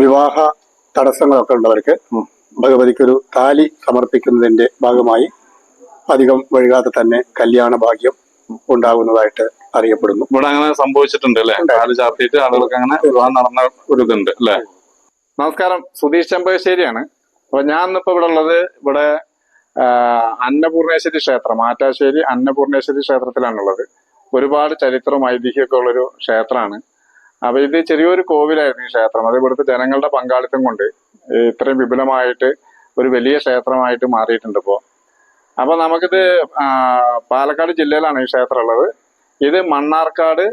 വിവാഹ തടസ്സങ്ങളൊക്കെ ഉള്ളവർക്ക് ഭഗവതിക്കൊരു താലി സമർപ്പിക്കുന്നതിന്റെ ഭാഗമായി അധികം വൈകാതെ തന്നെ കല്യാണ ഭാഗ്യം ഉണ്ടാകുന്നതായിട്ട് അറിയപ്പെടുന്നു. ഇവിടെ അങ്ങനെ സംഭവിച്ചിട്ടുണ്ട് അല്ലെ? താലി ചാർത്തിയിട്ട് ആളുകൾക്ക് അങ്ങനെ വിവാഹം നടന്ന ഒരു ഇതുണ്ട് അല്ലെ? നമസ്കാരം, സുധീഷ് ചെമ്പകശ്ശേരിയാണ്. അപ്പൊ ഞാൻ ഇന്നിപ്പോ ഇവിടെ ഉള്ളത് ഇവിടെ അന്നപൂർണേശ്വരി ക്ഷേത്രം, ആറ്റാശ്ശേരി അന്നപൂർണേശ്വരി ക്ഷേത്രത്തിലാണുള്ളത്. ഒരുപാട് ചരിത്രവും ഐതിഹ്യമൊക്കെ ഉള്ളൊരു ക്ഷേത്രമാണ്. അപ്പൊ ഇത് ചെറിയൊരു കോവിലായിരുന്നു ഈ ക്ഷേത്രം. അത് ഇവിടുത്തെ ജനങ്ങളുടെ പങ്കാളിത്തം കൊണ്ട് ഇത്രയും വിപുലമായിട്ട് ഒരു വലിയ ക്ഷേത്രമായിട്ട് മാറിയിട്ടുണ്ട് ഇപ്പോൾ. അപ്പൊ നമുക്കിത് പാലക്കാട് ജില്ലയിലാണ് ഈ ക്ഷേത്രം ഉള്ളത്. ഇത് മണ്ണാർക്കാട്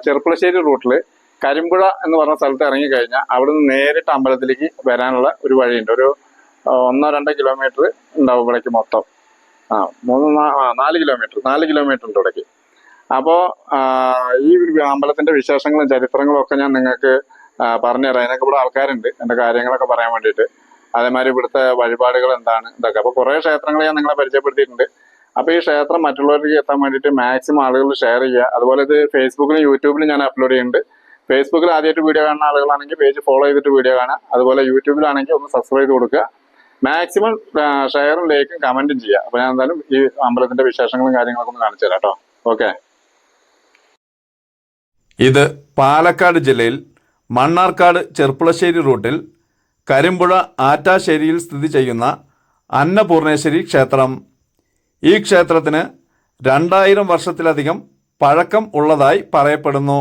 ചെർപ്പുളശ്ശേരി റൂട്ടില് കരിമ്പുഴ എന്ന് പറഞ്ഞ സ്ഥലത്ത് ഇറങ്ങിക്കഴിഞ്ഞാൽ അവിടെ നിന്ന് നേരിട്ട് അമ്പലത്തിലേക്ക് വരാനുള്ള ഒരു വഴിയുണ്ട്. ഒരു 1-2 കിലോമീറ്റർ ഉണ്ടാവും ഇവിടേക്ക് മൊത്തം. 4 കിലോമീറ്റർ ഉണ്ട് ഇവിടേക്ക്. അപ്പോൾ ഈ അമ്പലത്തിന്റെ വിശേഷങ്ങളും ചരിത്രങ്ങളും ഒക്കെ ഞാൻ നിങ്ങൾക്ക് പറഞ്ഞുതരാം. അതിനൊക്കെ ഇവിടെ ആൾക്കാരുണ്ട് എൻ്റെ കാര്യങ്ങളൊക്കെ പറയാൻ വേണ്ടിയിട്ട്. അതേമാതിരി ഇവിടുത്തെ വഴിപാടുകൾ എന്താണ് ഇതൊക്കെ. അപ്പോൾ കുറേ ക്ഷേത്രങ്ങൾ ഞാൻ നിങ്ങളെ പരിചയപ്പെടുത്തിയിട്ടുണ്ട്. അപ്പോൾ ഈ ക്ഷേത്രം മറ്റുള്ളവർക്ക് എത്താൻ വേണ്ടിയിട്ട് മാക്സിമം ആളുകൾ ഷെയർ ചെയ്യുക. അതുപോലെ ഇത് ഫേസ്ബുക്കിലും യൂട്യൂബിലും ഞാൻ അപ്ലോഡ് ചെയ്യുന്നുണ്ട്. ഫേസ്ബുക്കിൽ ആദ്യമായിട്ട് വീഡിയോ കാണുന്ന ആളുകളാണെങ്കിൽ പേജ് ഫോളോ ചെയ്തിട്ട് വീഡിയോ കാണുക. അതുപോലെ യൂട്യൂബിലാണെങ്കിൽ ഒന്ന് സബ്സ്ക്രൈബ് ചെയ്ത് കൊടുക്കുക. മാക്സിമം ഷെയറും ലൈക്കും കമന്റും ചെയ്യുക. അപ്പോൾ ഞാൻ എന്തായാലും ഈ അമ്പലത്തിന്റെ വിശേഷങ്ങളും കാര്യങ്ങളൊക്കെ ഒന്ന് കാണിച്ചു തരാം കേട്ടോ. ഓക്കെ. ഇത് പാലക്കാട് ജില്ലയിൽ മണ്ണാർക്കാട് ചെർപ്പുളശ്ശേരി റൂട്ടിൽ കരിമ്പുഴ ആറ്റാശ്ശേരിയിൽ സ്ഥിതി ചെയ്യുന്ന അന്നപൂർണേശ്വരി ക്ഷേത്രം. ഈ ക്ഷേത്രത്തിന് 2000 വർഷത്തിലധികം പഴക്കം ഉള്ളതായി പറയപ്പെടുന്നു.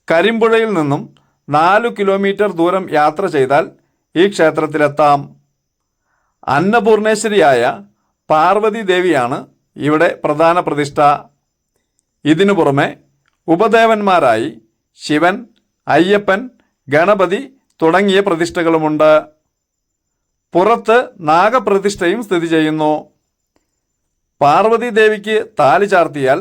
കരിമ്പുഴയിൽ നിന്നും 4 കിലോമീറ്റർ ദൂരം യാത്ര ചെയ്താൽ ഈ ക്ഷേത്രത്തിലെത്താം. അന്നപൂർണേശ്വരിയായ പാർവതി ദേവിയാണ് ഇവിടെ പ്രധാന പ്രതിഷ്ഠ. ഇതിനു പുറമെ ഉപദേവന്മാരായി ശിവൻ, അയ്യപ്പൻ, ഗണപതി തുടങ്ങിയ പ്രതിഷ്ഠകളുമുണ്ട്. പുറത്ത് നാഗപ്രതിഷ്ഠയും സ്ഥിതി ചെയ്യുന്നു. പാർവതി ദേവിക്ക് താലി ചാർത്തിയാൽ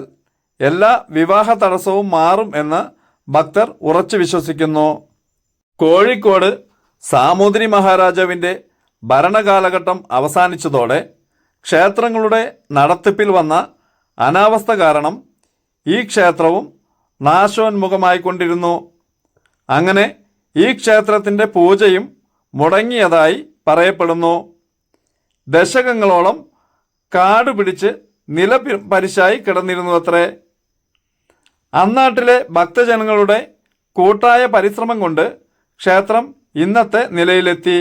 എല്ലാ വിവാഹ തടസ്സവും മാറും എന്ന് ഭക്തർ ഉറച്ചു വിശ്വസിക്കുന്നു. കോഴിക്കോട് സാമൂതിരി മഹാരാജാവിൻ്റെ ഭരണകാലഘട്ടം അവസാനിച്ചതോടെ ക്ഷേത്രങ്ങളുടെ നടത്തിപ്പിൽ വന്ന അനാവസ്ഥ കാരണം ഈ ക്ഷേത്രവും നാശോന്മുഖമായിക്കൊണ്ടിരുന്നു. അങ്ങനെ ഈ ക്ഷേത്രത്തിൻ്റെ പൂജയും മുടങ്ങിയതായി പറയപ്പെടുന്നു. ദശകങ്ങളോളം കാട് പിടിച്ച് നിലപരിശായി കിടന്നിരുന്നുവത്രേ. അന്നാട്ടിലെ ഭക്തജനങ്ങളുടെ കൂട്ടായ പരിശ്രമം കൊണ്ട് ക്ഷേത്രം ഇന്നത്തെ നിലയിലെത്തി.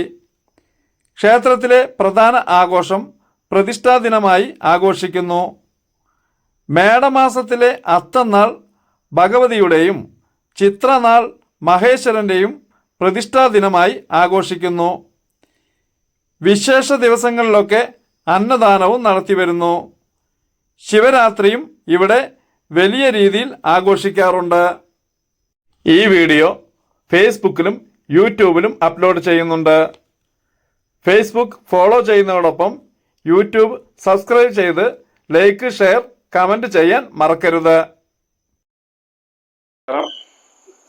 ക്ഷേത്രത്തിലെ പ്രധാന ആഘോഷം പ്രതിഷ്ഠാ ദിനമായി ആഘോഷിക്കുന്നു. മേടമാസത്തിലെ അത്തനാൾ ഭഗവതിയുടെയും ചിത്രനാൾ മഹേശ്വരൻ്റെയും പ്രതിഷ്ഠാ ദിനമായി ആഘോഷിക്കുന്നു. വിശേഷ ദിവസങ്ങളിലൊക്കെ അന്നദാനവും നടത്തിവരുന്നു. ശിവരാത്രിയും ഇവിടെ വലിയ രീതിയിൽ ആഘോഷിക്കാറുണ്ട്. ഈ വീഡിയോ ഫേസ്ബുക്കിലും യൂട്യൂബിലും അപ്ലോഡ് ചെയ്യുന്നുണ്ട്. ഫേസ്ബുക്ക് ഫോളോ ചെയ്യുന്നതോടൊപ്പം യൂട്യൂബ് സബ്സ്ക്രൈബ് ചെയ്ത് ലൈക്ക്, ഷെയർ, കമന്റ് ചെയ്യാൻ മറക്കരുത്.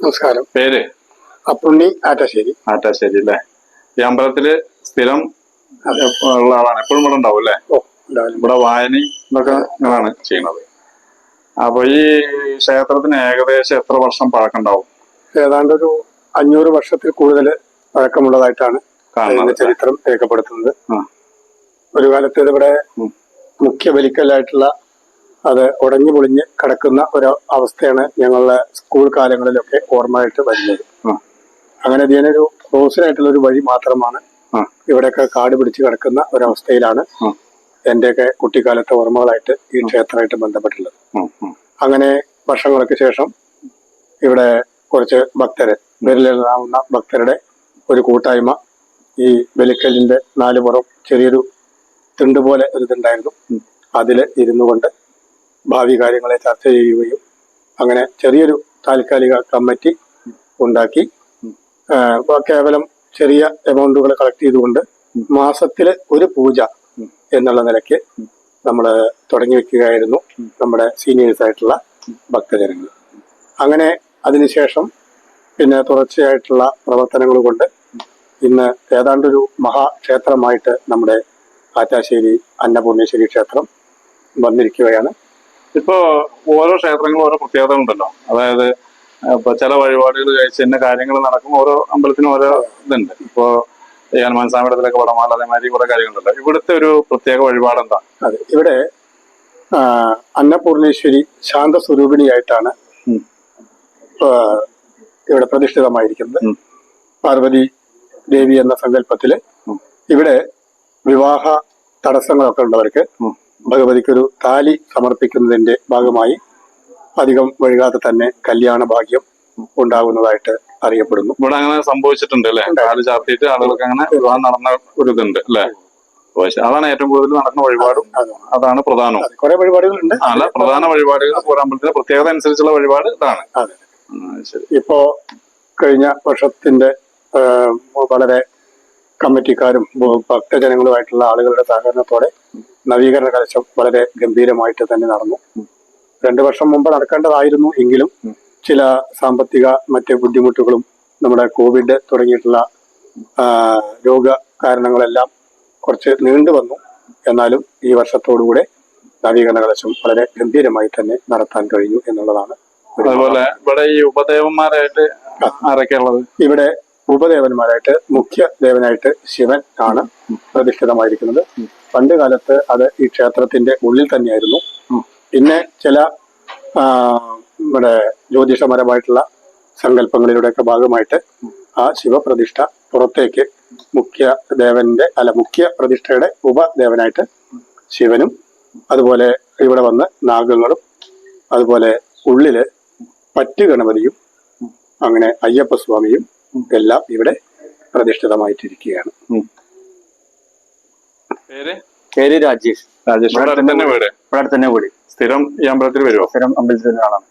നമസ്കാരം. പേര്? അപ്പുണ്ണി, ആറ്റാശ്ശേരി. ആറ്റാശ്ശേരി അല്ലേ? ഈ അമ്പലത്തില് സ്ഥിരം ഉള്ള ആളാണ്? എപ്പോഴും ഇവിടെ ഉണ്ടാവും അല്ലേ? ഇവിടെ വായനയും ഇതൊക്കെ നിങ്ങളാണ് ചെയ്യുന്നത്. അപ്പൊ ഈ ക്ഷേത്രത്തിന് ഏകദേശം എത്ര വർഷം പഴക്കമുണ്ടാവും? ഏതാണ്ട് ഒരു 500 വർഷത്തിൽ കൂടുതൽ പഴക്കമുള്ളതായിട്ടാണ് ചരിത്രം രേഖപ്പെടുത്തുന്നത്. ഒരു കാലത്ത് ഇവിടെ മുഖ്യ ബലിക്കലായിട്ടുള്ള അത് ഉടഞ്ഞു പൊളിഞ്ഞ് കിടക്കുന്ന ഒരു അവസ്ഥയാണ് ഞങ്ങളുടെ സ്കൂൾ കാലങ്ങളിലൊക്കെ ഓർമ്മയായിട്ട് വരുന്നത്. അങ്ങനെ ഇതിനൊരു ക്ലോസിനായിട്ടുള്ള ഒരു വഴി മാത്രമാണ്. ഇവിടെയൊക്കെ കാട് പിടിച്ച് കിടക്കുന്ന ഒരവസ്ഥയിലാണ് എന്റെയൊക്കെ കുട്ടിക്കാലത്തെ ഓർമ്മകളായിട്ട് ഈ ക്ഷേത്രമായിട്ട് ബന്ധപ്പെട്ടുള്ളത്. അങ്ങനെ വർഷങ്ങൾക്ക് ശേഷം ഇവിടെ കുറച്ച് ഭക്തര്, വിരലിലാവുന്ന ഭക്തരുടെ ഒരു കൂട്ടായ്മ ഈ ബലിക്കലിന്റെ 4 പുറം ചെറിയൊരു തിണ്ട് പോലെ ഒരു ഇതുണ്ടായിരുന്നു. അതിൽ ഇരുന്നു കൊണ്ട് ഭാവി കാര്യങ്ങളെ ചർച്ച ചെയ്യുകയും അങ്ങനെ ചെറിയൊരു താൽക്കാലിക കമ്മിറ്റി ഉണ്ടാക്കി കേവലം ചെറിയ എമൗണ്ടുകൾ കളക്ട് ചെയ്തുകൊണ്ട് മാസത്തില് ഒരു പൂജ എന്നുള്ള നിലയ്ക്ക് നമ്മൾ തുടങ്ങി വെക്കുകയായിരുന്നു നമ്മുടെ സീനിയേഴ്സ് ആയിട്ടുള്ള ഭക്തജനങ്ങൾ. അങ്ങനെ അതിനുശേഷം പിന്നെ തുടർച്ചയായിട്ടുള്ള പ്രവർത്തനങ്ങൾ കൊണ്ട് ഇന്ന് ഏതാണ്ടൊരു മഹാക്ഷേത്രമായിട്ട് നമ്മുടെ ആറ്റാശ്ശേരി അന്നപൂർണേശ്വരി ക്ഷേത്രം വന്നിരിക്കുകയാണ്. ഇപ്പോ ഓരോ ക്ഷേത്രങ്ങളും ഓരോ പ്രത്യേകതകളുണ്ടല്ലോ. അതായത് അപ്പൊ ചില വഴിപാടുകൾ കഴിച്ച് തന്നെ കാര്യങ്ങൾ നടക്കും. ഓരോ അമ്പലത്തിനും ഓരോ ഇതുണ്ട്. ഇപ്പോ ഹനുമാൻ സ്വാമിയുടെ വടമാല, അതേമാതിരി കുറെ കാര്യങ്ങളുണ്ടല്ലോ. ഇവിടുത്തെ ഒരു പ്രത്യേക വഴിപാട് എന്താ? അതെ, ഇവിടെ അന്നപൂർണേശ്വരി ശാന്തസ്വരൂപിണിയായിട്ടാണ് ഇവിടെ പ്രതിഷ്ഠിതമായിരിക്കുന്നത്. പാർവതി ദേവി എന്ന സങ്കല്പത്തില് ഇവിടെ വിവാഹ തടസ്സങ്ങളൊക്കെ ഉള്ളവർക്ക് ഭഗവതിക്കൊരു താലി സമർപ്പിക്കുന്നതിന്റെ ഭാഗമായി അധികം വൈകാതെ തന്നെ കല്യാണ ഭാഗ്യം ഉണ്ടാകുന്നതായിട്ട് അറിയപ്പെടുന്നു. ഇവിടെ അങ്ങനെ സംഭവിച്ചിട്ടുണ്ട് അല്ലെ? താലി ചാർത്തിയിട്ട് ആളുകൾക്ക് അങ്ങനെ വിവാഹം നടന്ന ഒരു ഇതുണ്ട് അല്ലെ? അതാണ് ഏറ്റവും കൂടുതൽ നടക്കുന്ന വഴിപാടും അതാണ് പ്രധാനവും. കുറെ വഴിപാടുകളുണ്ട്. അല്ല, പ്രധാന വഴിപാടുകൾ പൂരമ്പലത്തിന്റെ പ്രത്യേകത അനുസരിച്ചുള്ള വഴിപാട് ഇതാണ്. അതെ, ഇപ്പോ കഴിഞ്ഞ വർഷത്തിന്റെ വളരെ കമ്മിറ്റിക്കാരും ഭക്തജനങ്ങളുമായിട്ടുള്ള ആളുകളുടെ സഹകരണത്തോടെ നവീകരണ കലശം വളരെ ഗംഭീരമായിട്ട് തന്നെ നടന്നു. 2 വർഷം മുമ്പ് നടക്കേണ്ടതായിരുന്നു. എങ്കിലും ചില സാമ്പത്തിക മറ്റ് ബുദ്ധിമുട്ടുകളും നമ്മുടെ കോവിഡ് തുടങ്ങിയിട്ടുള്ള രോഗ കാരണങ്ങളെല്ലാം കുറച്ച് നീണ്ടു വന്നു. എന്നാലും ഈ വർഷത്തോടുകൂടെ നവീകരണ കലശം വളരെ ഗംഭീരമായി തന്നെ നടത്താൻ കഴിഞ്ഞു എന്നുള്ളതാണ്. അതുപോലെ ഇവിടെ ഈ ഉപദേവന്മാരായിട്ട് ആരൊക്കെ ഉള്ളത്? ഇവിടെ ഉപദേവന്മാരായിട്ട് മുഖ്യ ദേവനായിട്ട് ശിവൻ ആണ് പ്രതിഷ്ഠിതമായിരിക്കുന്നത്. പണ്ട് കാലത്ത് അത് ഈ ക്ഷേത്രത്തിന്റെ ഉള്ളിൽ തന്നെയായിരുന്നു. പിന്നെ ചില നമ്മുടെ ജ്യോതിഷപരമായിട്ടുള്ള സങ്കല്പങ്ങളിലൂടെയൊക്കെ ഭാഗമായിട്ട് ആ ശിവപ്രതിഷ്ഠ പുറത്തേക്ക് മുഖ്യ പ്രതിഷ്ഠയുടെ ഉപദേവനായിട്ട് ശിവനും, അതുപോലെ ഇവിടെ വന്ന് നാഗങ്ങളും, അതുപോലെ ഉള്ളില് പറ്റ് ഗണപതിയും, അങ്ങനെ അയ്യപ്പസ്വാമിയും എല്ലാം ഇവിടെ പ്രതിഷ്ഠിതമായിട്ടിരിക്കുകയാണ്. പേര് രാജേഷ്. ഇവിടെ അടുത്തന്നെ വീട്? ഇവിടെ അടുത്തന്നെ വീട്. സ്ഥിരം ഈ അമ്പലത്തിൽ വരുമോ? സ്ഥിരം അമ്പലത്തിൽ ആളാണ്.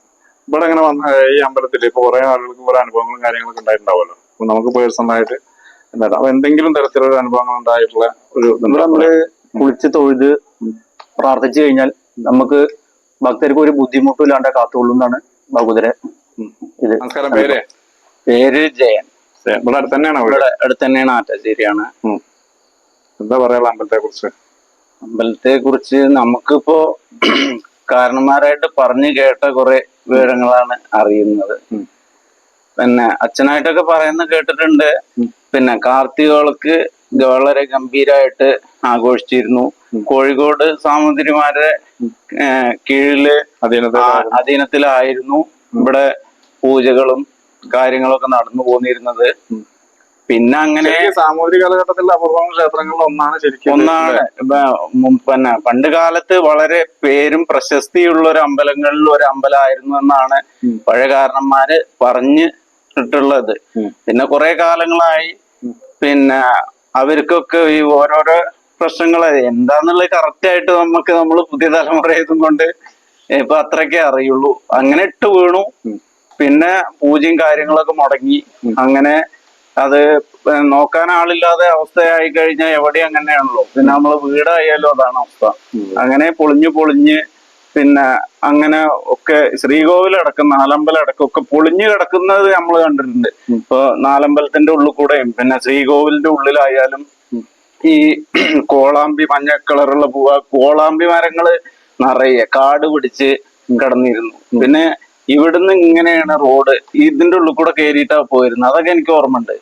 ഇവിടെ അങ്ങനെ വന്ന ഈ അമ്പലത്തിൽ ഇപ്പൊ കുറെ ആളുകൾക്ക് കുറെ അനുഭവങ്ങളും കാര്യങ്ങളൊക്കെ ഉണ്ടായിട്ടുണ്ടാവുമല്ലോ. അപ്പൊ നമുക്ക് പേഴ്സണലായിട്ട് എന്താ എന്തെങ്കിലും തരത്തിലുള്ള അനുഭവങ്ങൾ ഉണ്ടായിട്ടുള്ള ഒരു നമ്മള് കുളിച്ച് തൊഴുത് പ്രാർത്ഥിച്ചു കഴിഞ്ഞാൽ നമുക്ക് ഭക്തർക്ക് ഒരു ബുദ്ധിമുട്ടും ഇല്ലാണ്ട് കാത്തുകൊള്ളുന്നതാണ് ഭഗവതിരെ ഇത്. നമസ്കാരം. പേര് ജയൻ. ഇവിടെ അടുത്ത് തന്നെയാണോ? ഇവിടെ അടുത്ത് തന്നെയാണ്, ആറ്റാശ്ശേരിയാണ്. എന്താ പറയാ അമ്പലത്തെ കുറിച്ച്? അമ്പലത്തെ കുറിച്ച് നമുക്കിപ്പോ കാരണന്മാരായിട്ട് പറഞ്ഞു കേട്ട കുറെ വിവരങ്ങളാണ് അറിയുന്നത്. പിന്നെ അച്ഛനായിട്ടൊക്കെ പറയുന്ന കേട്ടിട്ടുണ്ട്. പിന്നെ കാർത്തികൾക്ക് വളരെ ഗംഭീരമായിട്ട് ആഘോഷിച്ചിരുന്നു. കോഴിക്കോട് സാമൂതിരിമാരുടെ കീഴില് അധീനത്തിലായിരുന്നു ഇവിടെ പൂജകളും കാര്യങ്ങളൊക്കെ നടന്നു പോന്നിരുന്നത്. പിന്നെ അങ്ങനെ സാമൂതിരി കാലഘട്ടത്തിലെ അപൂർവ ക്ഷേത്രങ്ങളിൽ ഒന്നാണ്. പിന്നെ പണ്ട് കാലത്ത് വളരെ പേരും പ്രശസ്തിയുള്ള ഒരു അമ്പലങ്ങളിൽ ഒരു അമ്പലമായിരുന്നു എന്നാണ് പഴയ കാരണന്മാര് പറഞ്ഞിട്ടുള്ളത്. പിന്നെ കുറെ കാലങ്ങളായി പിന്നെ അവർക്കൊക്കെ ഈ ഓരോരോ പ്രശ്നങ്ങൾ എന്താന്നുള്ളത് കറക്റ്റ് ആയിട്ട് നമ്മൾ പുതിയ തലമുറയതും കൊണ്ട് ഇപ്പൊ അത്രയൊക്കെ അറിയുള്ളൂ. അങ്ങനെ ഇട്ട് വീണു. പിന്നെ പൂജയും കാര്യങ്ങളൊക്കെ മുടങ്ങി. അങ്ങനെ അത് നോക്കാൻ ആളില്ലാതെ അവസ്ഥയായി കഴിഞ്ഞാൽ എവിടെ അങ്ങനെയാണല്ലോ. പിന്നെ നമ്മള് വീടായാലും അതാണ് അവസ്ഥ. അങ്ങനെ പൊളിഞ്ഞ് പിന്നെ അങ്ങനെ ഒക്കെ ശ്രീകോവിലടക്കം നാലമ്പലടക്കം ഒക്കെ പൊളിഞ്ഞു കിടക്കുന്നത് നമ്മൾ കണ്ടിട്ടുണ്ട്. ഇപ്പൊ നാലമ്പലത്തിന്റെ ഉള്ളിൽ കൂടെയും പിന്നെ ശ്രീകോവിലിന്റെ ഉള്ളിലായാലും ഈ കോളാമ്പി മഞ്ഞ കളറുള്ള കോളാമ്പി മരങ്ങള് നിറയെ കാട് പിടിച്ച് കിടന്നിരുന്നു. പിന്നെ ഇവിടുന്ന് ഇങ്ങനെയാണ് റോഡ്, ഇതിന്റെ ഉള്ളിൽ കൂടെ കയറിയിട്ടാ പോയിരുന്നത്. അതൊക്കെ എനിക്ക് ഓർമ്മയുണ്ട്.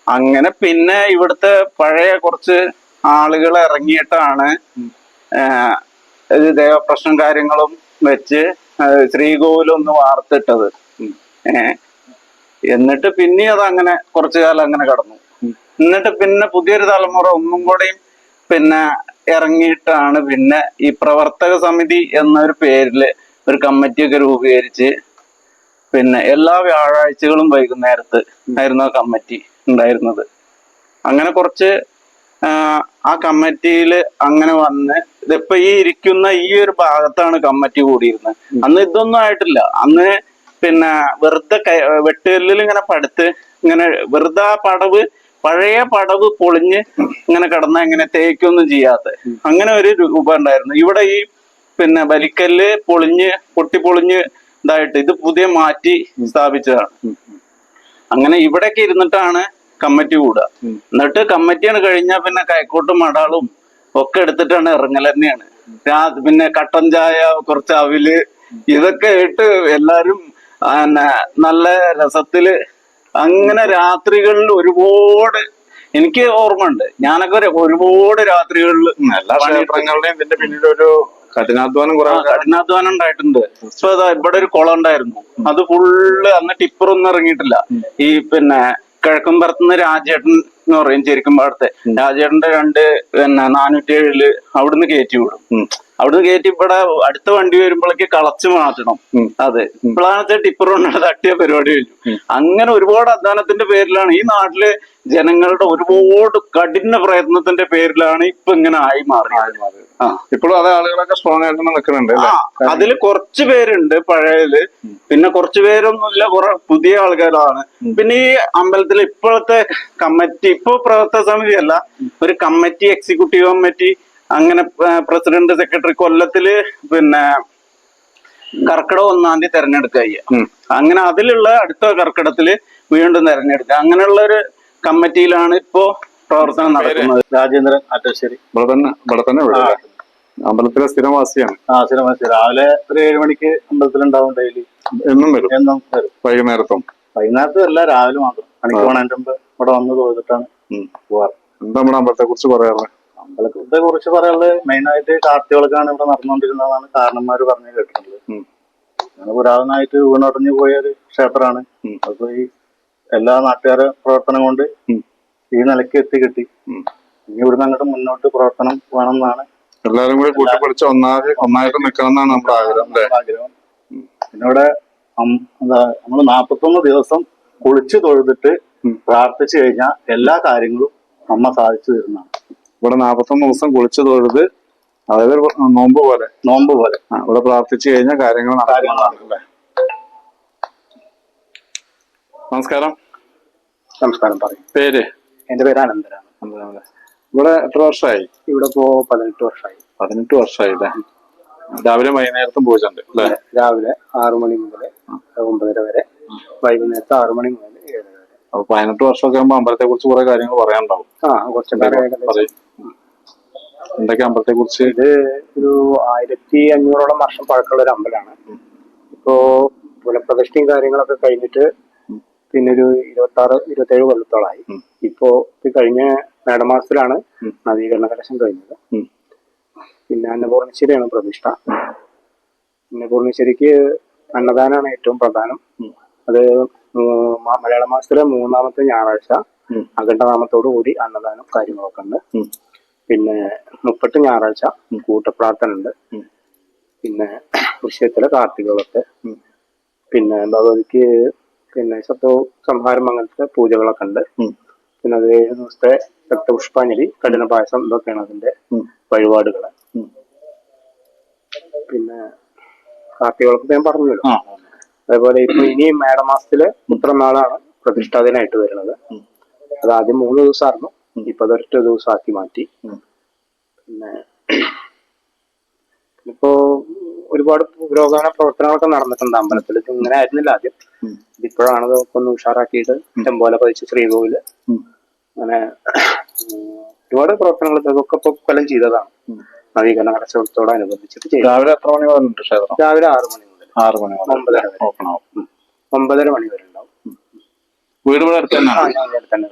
അങ്ങനെ പിന്നെ ഇവിടുത്തെ പഴയ കുറച്ച് ആളുകൾ ഇറങ്ങിയിട്ടാണ് ദേവപ്രശ്നം കാര്യങ്ങളും വെച്ച് ശ്രീകോവിലൊന്ന് വാർത്തിട്ടത്. എന്നിട്ട് പിന്നെ അത് അങ്ങനെ കുറച്ചു കാലം അങ്ങനെ കടന്നു. എന്നിട്ട് പിന്നെ പുതിയൊരു തലമുറ ഒന്നും കൂടെയും പിന്നെ ഇറങ്ങിയിട്ടാണ് പിന്നെ ഈ പ്രവർത്തക സമിതി എന്നൊരു പേരില് ഒരു കമ്മിറ്റിയൊക്കെ രൂപീകരിച്ച് പിന്നെ എല്ലാ വ്യാഴാഴ്ചകളും വൈകുന്നേരത്ത് ആയിരുന്നു ആ കമ്മിറ്റി ഉണ്ടായിരുന്നത്. അങ്ങനെ കുറച്ച് ആ കമ്മിറ്റിയിൽ അങ്ങനെ വന്ന് ഇതിപ്പോ ഈ ഇരിക്കുന്ന ഈ ഒരു ഭാഗത്താണ് കമ്മിറ്റി കൂടിയിരുന്നത്. അന്ന് ഇതൊന്നും ആയിട്ടില്ല. അന്ന് പിന്നെ വെറുതെ വെട്ടുകല്ലിൽ ഇങ്ങനെ പടുത്ത് ഇങ്ങനെ വെറുതെ ആ പഴയ പടവ് പൊളിഞ്ഞ് ഇങ്ങനെ കിടന്ന ഇങ്ങനെ തേക്കൊന്നും ചെയ്യാത്ത അങ്ങനെ ഒരു രൂപ ഉണ്ടായിരുന്നു. ഇവിടെ ഈ പിന്നെ ബലിക്കല്ല് പൊട്ടിപ്പൊളിഞ്ഞ് ഇതായിട്ട് ഇത് പുതിയ മാറ്റി സ്ഥാപിച്ചതാണ്. അങ്ങനെ ഇവിടേക്ക് ഇരുന്നിട്ടാണ് കമ്മിറ്റി കൂടുക. എന്നിട്ട് കമ്മിറ്റിയാണ് കഴിഞ്ഞാൽ പിന്നെ കൈക്കോട്ടും മടാളും ഒക്കെ എടുത്തിട്ടാണ് ഇറങ്ങൽ തന്നെയാണ്. പിന്നെ കട്ടൻ ചായ, കുറച്ച് അവില്, ഇതൊക്കെ ഇട്ട് എല്ലാരും പിന്നെ നല്ല രസത്തില് അങ്ങനെ രാത്രികളിൽ ഒരുപാട് എനിക്ക് ഓർമ്മയുണ്ട്. ഞാനൊക്കെ ഒരുപാട് രാത്രികളിൽ എല്ലാ ക്ഷേത്രങ്ങളുടെയും ഇതിന്റെ പിന്നിലൊരു കഠിനാധ്വാനം കുറെ കഠിനാധ്വാനം ഉണ്ടായിട്ടുണ്ട്. ഇപ്പൊ ഇവിടെ ഒരു കുളം ഉണ്ടായിരുന്നു, അത് ഫുള്ള് അന്ന് ടിപ്പറൊന്നും ഇറങ്ങിയിട്ടില്ല. ഈ പിന്നെ കിഴക്കുംപുറത്തുനിന്ന് രാജേട്ടൻ എന്ന് പറയും, ചെരിക്കുംപാടത്തെ രാജേട്ടന്റെ 407 അവിടുന്ന് കയറ്റി വിടും. അവിടുന്ന് കയറ്റി ഇവിടെ അടുത്ത വണ്ടി വരുമ്പോഴേക്ക് കളച്ച് മാറ്റണം. അതെ, ഇപ്പോഴാണ് ടിപ്പർ കൊണ്ട് തട്ടിയ പരിപാടി കഴിഞ്ഞു. അങ്ങനെ ഒരുപാട് അധ്വാനത്തിന്റെ പേരിലാണ് ഈ നാട്ടില് ജനങ്ങളുടെ ഒരുപാട് കഠിന പ്രയത്നത്തിന്റെ പേരിലാണ് ഇപ്പൊ ഇങ്ങനെ ആയി മാറിയത്. ഇപ്പോഴും അതേ ആളുകളൊക്കെ സ്ട്രോങ് ആയിട്ട് നിൽക്കുന്നുണ്ട്. അതില് കുറച്ചു പേരുണ്ട് പഴയതില്, പിന്നെ കുറച്ചു പേരൊന്നുമില്ല, കുറെ പുതിയ ആൾക്കാരാണ്. പിന്നെ ഈ അമ്പലത്തിൽ ഇപ്പോഴത്തെ കമ്മിറ്റി, ഇപ്പൊ പ്രവർത്തക സമിതി അല്ല, ഒരു കമ്മിറ്റി, എക്സിക്യൂട്ടീവ് കമ്മിറ്റി, അങ്ങനെ പ്രസിഡന്റ്, സെക്രട്ടറി, കൊല്ലത്തില് പിന്നെ കർക്കിടകം 1-ാം തീയതി തെരഞ്ഞെടുക്കുക. അങ്ങനെ അതിലുള്ള അടുത്ത കർക്കിടത്തില് വീണ്ടും തെരഞ്ഞെടുക്കുക. അങ്ങനെയുള്ള ഒരു കമ്മിറ്റിയിലാണ് ഇപ്പോ പ്രവർത്തനം നടക്കുന്നത്. രാജേന്ദ്രൻ ആറ്റശ്ശേരി. ഇവിടെ തന്നെ അമ്പലത്തിലെ സ്ഥിരവാസിയാണ്. സ്ഥിരവാസി. രാവിലെ ഒരു 7 മണിക്ക് അമ്പലത്തിലുണ്ടാവും ഡെയിലി. എന്നും വരും. എന്നും വരും. വൈകുന്നേരത്തും അല്ല, രാവിലെ മാത്രം. പണിക്ക് പോണതിന്റെ മുമ്പ് ഇവിടെ വന്ന് തൊഴുതിട്ടാണ് പോവാറ്. എന്താ നമ്മുടെ അമ്പലത്തെ കുറിച്ച് പറയാറുള്ളത്? അമ്പലത്തെ കുറിച്ച് പറയാനുള്ളത് മെയിനായിട്ട് കാർത്തികൾക്കാണ് ഇവിടെ നടന്നുകൊണ്ടിരുന്നതാണ് കാരണന്മാര് പറഞ്ഞു കേട്ടിട്ടുള്ളത്. അങ്ങനെ പുരാതനമായിട്ട് വീണൊടഞ്ഞു പോയ ഒരു ക്ഷേത്രമാണ്. അപ്പൊ ഈ എല്ലാ നാട്ടുകാരുടെ പ്രവർത്തനം കൊണ്ട് ഈ നിലയ്ക്ക് എത്തിക്കിട്ടി. ഇനി ഇവിടുന്ന് അങ്ങോട്ട് മുന്നോട്ട് പ്രവർത്തനം വേണമെന്നാണ് എല്ലാരും കൂടി കൂട്ടിപ്പിടിച്ച് ഒന്നായിട്ട് നിൽക്കണം എന്നാണ് നമ്മുടെ ആഗ്രഹം. പിന്നെ ഇവിടെ എന്താ, നമ്മള് 41 ദിവസം കുളിച്ച് തൊഴുതിട്ട് പ്രാർത്ഥിച്ചു കഴിഞ്ഞാൽ എല്ലാ കാര്യങ്ങളും അമ്മ സാധിച്ചു തരുന്നതാണ്. ഇവിടെ 41 ദിവസം കുളിച്ച് തൊഴുത്, അതായത് നോമ്പ് പോലെ ഇവിടെ പ്രാർത്ഥിച്ചു കഴിഞ്ഞാൽ കാര്യങ്ങൾ നടക്കുന്നതാണ്. നമസ്കാരം. പറയും. പേര്? എന്റെ പേര് അനന്തരാണ്. ഇവിടെ എത്ര വർഷമായി? ഇവിടെ ഇപ്പോ 18 വർഷമായി. 18 വർഷമായി അല്ലേ? രാവിലെ വൈകുന്നേരത്തും പൂജ ഉണ്ട് അല്ലേ? രാവിലെ 6 മണി മുതൽ 9:30 വരെ, വൈകുന്നേരത്ത് 6 മണി മുതൽ 7 വരെ. അപ്പൊ 18 വർഷമൊക്കെ ആകുമ്പോ അമ്പലത്തെ കുറിച്ച് കുറെ കാര്യങ്ങൾ പറയാനുണ്ടാവും. എന്തൊക്കെ അമ്പലത്തെ കുറിച്ച്? ഇത് ഒരു 1500ഓളം വർഷം പഴക്കമുള്ള ഒരു അമ്പലമാണ്. ഇപ്പോ പുനഃപ്രതിഷ്ഠയും കാര്യങ്ങളൊക്കെ കഴിഞ്ഞിട്ട് പിന്നെ ഒരു 26-27 കൊല്ലത്തോളായി. ഇപ്പോ കഴിഞ്ഞ മേടമാസത്തിലാണ് നവീകരണ കലശം കഴിഞ്ഞത്. പിന്നെ അന്നപൂർണേശ്വരിയാണ് പ്രതിഷ്ഠ. അന്നപൂർണേശ്വരിക്ക് അന്നദാനമാണ് ഏറ്റവും പ്രധാനം. അത് മലയാള മാസത്തിലെ 3ാമത്തെ ഞായറാഴ്ച അഖണ്ഡനാമത്തോടു കൂടി അന്നദാനം കാര്യങ്ങളൊക്കെ ഉണ്ട്. പിന്നെ 30 ഞായറാഴ്ച കൂട്ടപ്രാർത്ഥന ഉണ്ട്. പിന്നെ വൃശ്ചികത്തിലെ കാർത്തികകളൊക്കെ, പിന്നെ ഭഗവതിക്ക് പിന്നെ സംഹാരം, അങ്ങനത്തെ പൂജകളൊക്കെ ഉണ്ട്. പിന്നെ അത് 7 ദിവസത്തെ രക്തപുഷ്പാഞ്ജലി, കഠിന പായസം, ഇതൊക്കെയാണ് അതിന്റെ വഴിപാടുകള്. പിന്നെ കാർത്തികളൊക്കെ ഞാൻ പറഞ്ഞല്ലോ. അതേപോലെ ഇപ്പൊ ഇനി മേടമാസത്തില് ഉത്രനാളാണ് പ്രതിഷ്ഠാദിനായിട്ട് വരുന്നത്. അത് ആദ്യം 3 ദിവസമായിരുന്നു, ഇപ്പൊ അതൊരൊറ്റ ദിവസമാക്കി മാറ്റി. പിന്നെ ഇപ്പോ ഒരുപാട് പുരോഗമന പ്രവർത്തനങ്ങളൊക്കെ നടന്നിട്ടുണ്ട് അമ്പലത്തിൽ. ഇങ്ങനെ ആയിരുന്നില്ല ആദ്യം. ഇപ്പോഴാണ് ഇതൊക്കെ ഒന്ന് ഉഷാറാക്കിയിട്ട് ടെമ്പോല പതിച്ച് ശ്രീകോവില്, അങ്ങനെ ഒരുപാട് പ്രവർത്തനങ്ങൾ ഇതൊക്കെ ഇപ്പൊ കൊല്ലം ചെയ്തതാണ്. നവീകരണ കലശോത്സവത്തോടനുബന്ധിച്ചിട്ട് ചെയ്തു. രാവിലെ എത്ര മണി വന്നിട്ട് ക്ഷേത്രം? രാവിലെ 6 മണി മുതൽ 9:30 വരെ ഓപ്പൺ ആവും. 9:30 മണി വരെ ഉണ്ടാവും. വീട് ഇവിടെ അടുത്ത് തന്നെയാണ്? ഞാൻ തന്നെ.